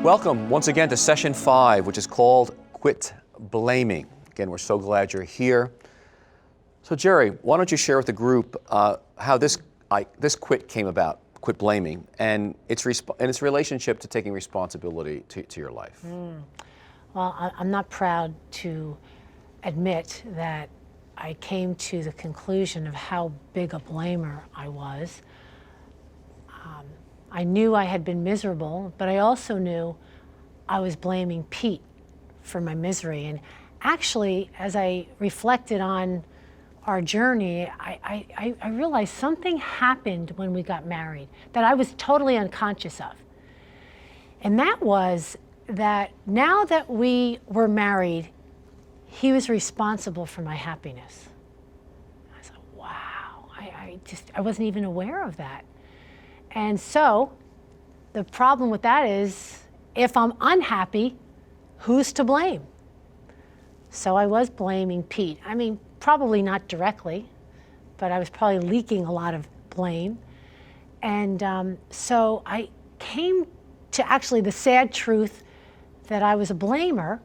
Welcome once again to session 5, which is called Quit Blaming. Again, we're so glad you're here. So Jerry, why don't you share with the group how this quit came about, quit blaming, and its relationship to taking responsibility to your life. Well, I'm not proud to admit that I came to the conclusion of how big a blamer I was. I knew I had been miserable, but I also knew I was blaming Pete for my misery. And actually, as I reflected on our journey, I realized something happened when we got married that I was totally unconscious of. And that was that now that we were married, he was responsible for my happiness. I was like, wow, I wasn't even aware of that. And so the problem with that is, if I'm unhappy, who's to blame? So I was blaming Pete. I mean, probably not directly, but I was probably leaking a lot of blame. And so I came to actually the sad truth that I was a blamer,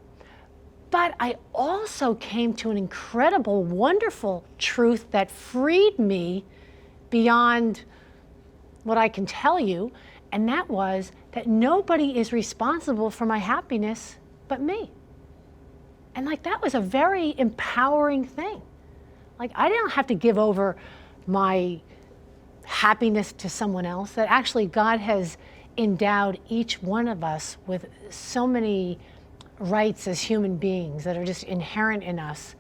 but I also came to an incredible, wonderful truth that freed me beyond what I can tell you, and that was that nobody is responsible for my happiness but me. And like, that was a very empowering thing. Like, I didn't have to give over my happiness to someone else, that actually God has endowed each one of us with so many rights as human beings that are just inherent in us.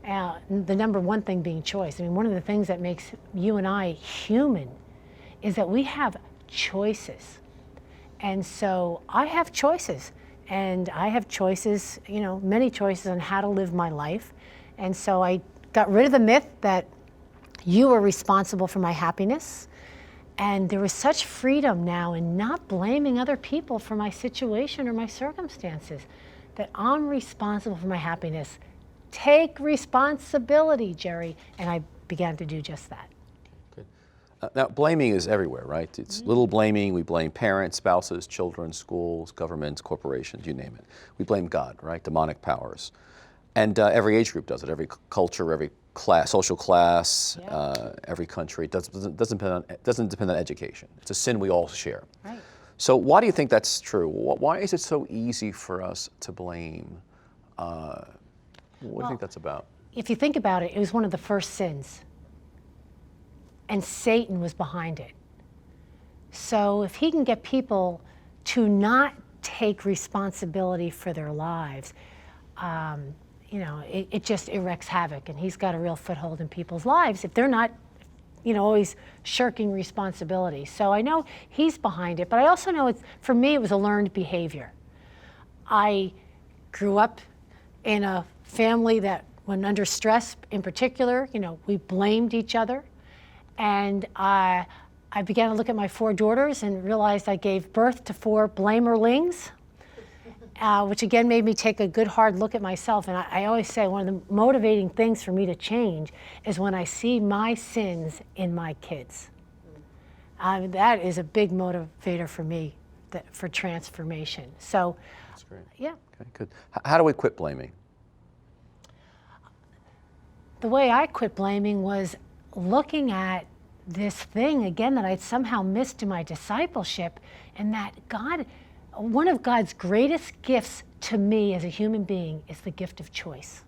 The number one thing being choice. I mean, one of the things that makes you and I human is that we have choices. And so I have choices, and I have choices, many choices on how to live my life. And so I got rid of the myth that you were responsible for my happiness. And there was such freedom now in not blaming other people for my situation or my circumstances, that I'm responsible for my happiness. Take responsibility, Jerry. And I began to do just that. Now, blaming is everywhere, right? It's little blaming. We blame parents, spouses, children, schools, governments, corporations, you name it. We blame God, right? Demonic powers. And every age group does it. Every culture, every class, social class, every country. It doesn't depend on education. It's a sin we all share. Right. So why do you think that's true? Why is it so easy for us to blame? What do you think that's about? If you think about it, it was one of the first sins. And Satan was behind it. So if he can get people to not take responsibility for their lives, it wreaks havoc, and he's got a real foothold in people's lives if they're not, always shirking responsibility. So I know he's behind it, but I also know for me, it was a learned behavior. I grew up in a family that, when under stress in particular, we blamed each other. And I began to look at my 4 daughters and realized I gave birth to 4 blamerlings, which again made me take a good hard look at myself. And I always say one of the motivating things for me to change is when I see my sins in my kids. That is a big motivator for me for transformation. So, that's great. Yeah. Okay, good. How do we quit blaming? The way I quit blaming was looking at this thing again that I'd somehow missed in my discipleship, and that one of God's greatest gifts to me as a human being is the gift of choice.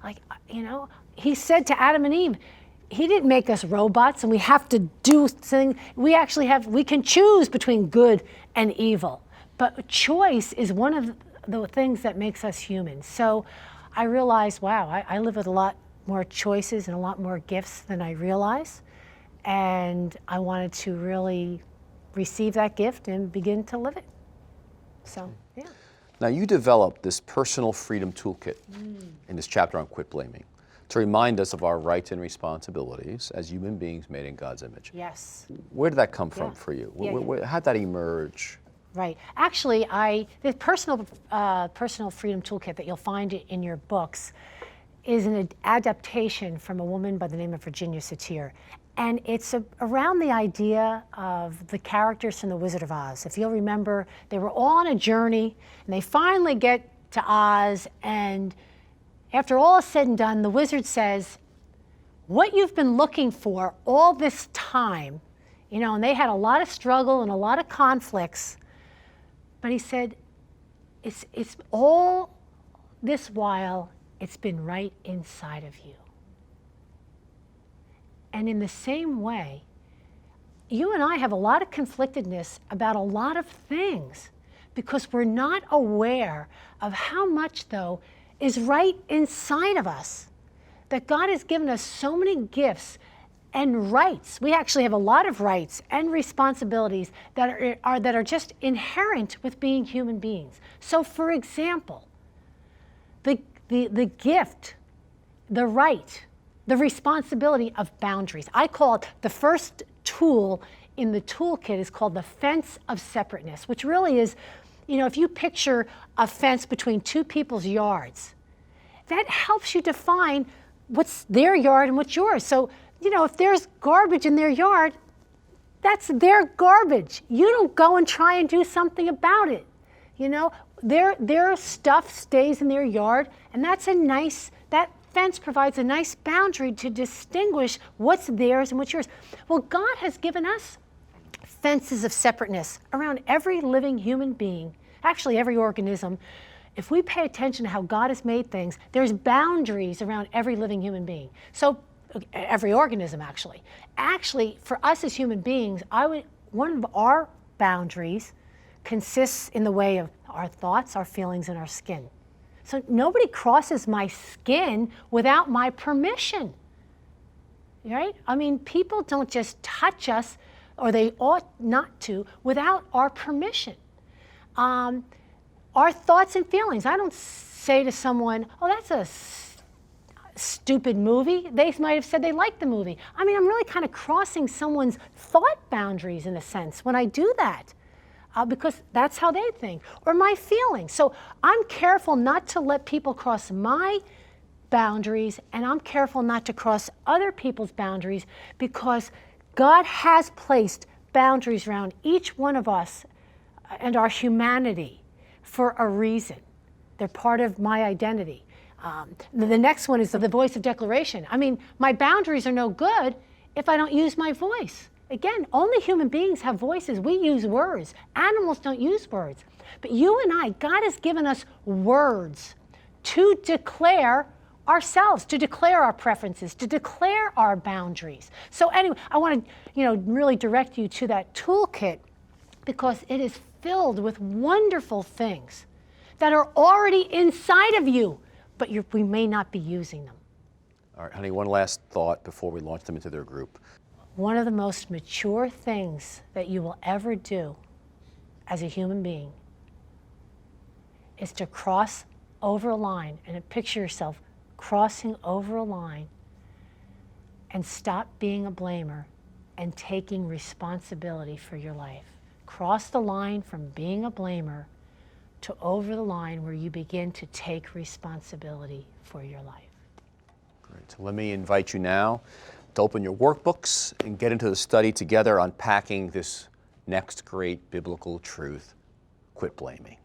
Like, he said to Adam and Eve, he didn't make us robots and we have to do things. We can choose between good and evil, but choice is one of the things that makes us human. So I realized, wow, I live with a lot more choices and a lot more gifts than I realize. And I wanted to really receive that gift and begin to live it. So, yeah. Now, you developed this personal freedom toolkit in this chapter on quit blaming to remind us of our rights and responsibilities as human beings made in God's image. Yes. Where did that come from for you? How did that emerge? Right. Actually, the personal freedom toolkit that you'll find in your books is an adaptation from a woman by the name of Virginia Satir. And it's around the idea of the characters from The Wizard of Oz. If you'll remember, they were all on a journey, and they finally get to Oz, and after all is said and done, the wizard says, what you've been looking for all this time, you know, and they had a lot of struggle and a lot of conflicts, but he said, it's all this while, it's been right inside of you. And in the same way, you and I have a lot of conflictedness about a lot of things because we're not aware of how much, though, is right inside of us. That God has given us so many gifts and rights. We actually have a lot of rights and responsibilities that are just inherent with being human beings. So, for example, the gift, the right, the responsibility of boundaries. I call it the first tool in the toolkit is called the fence of separateness, which really is, you know, if you picture a fence between two people's yards, that helps you define what's their yard and what's yours. So, you know, if there's garbage in their yard, that's their garbage. You don't go and try and do something about it. You know, their stuff stays in their yard, and that's that fence provides a nice boundary to distinguish what's theirs and what's yours. Well, God has given us fences of separateness around every living human being, actually every organism. If we pay attention to how God has made things, there's boundaries around every living human being. So every organism, actually. Actually, for us as human beings, one of our boundaries consists in the way of our thoughts, our feelings, and our skin. So nobody crosses my skin without my permission, right? I mean, people don't just touch us, or they ought not to, without our permission. Our thoughts and feelings. I don't say to someone, oh, that's a stupid movie. They might have said they liked the movie. I mean, I'm really kind of crossing someone's thought boundaries in a sense when I do that. Because that's how they think, or my feelings. So I'm careful not to let people cross my boundaries, and I'm careful not to cross other people's boundaries, because God has placed boundaries around each one of us and our humanity for a reason. They're part of my identity. The next one is the voice of declaration. I mean, my boundaries are no good if I don't use my voice. Again, only human beings have voices. We use words. Animals don't use words. But you and I, God has given us words to declare ourselves, to declare our preferences, to declare our boundaries. So anyway, I want to, really direct you to that toolkit, because it is filled with wonderful things that are already inside of you, but we may not be using them. All right, honey, one last thought before we launch them into their group. One of the most mature things that you will ever do as a human being is to cross over a line, and picture yourself crossing over a line, and stop being a blamer and taking responsibility for your life. Cross the line from being a blamer to over the line where you begin to take responsibility for your life. Great. So let me invite you now to open your workbooks and get into the study together, unpacking this next great biblical truth: quit blaming.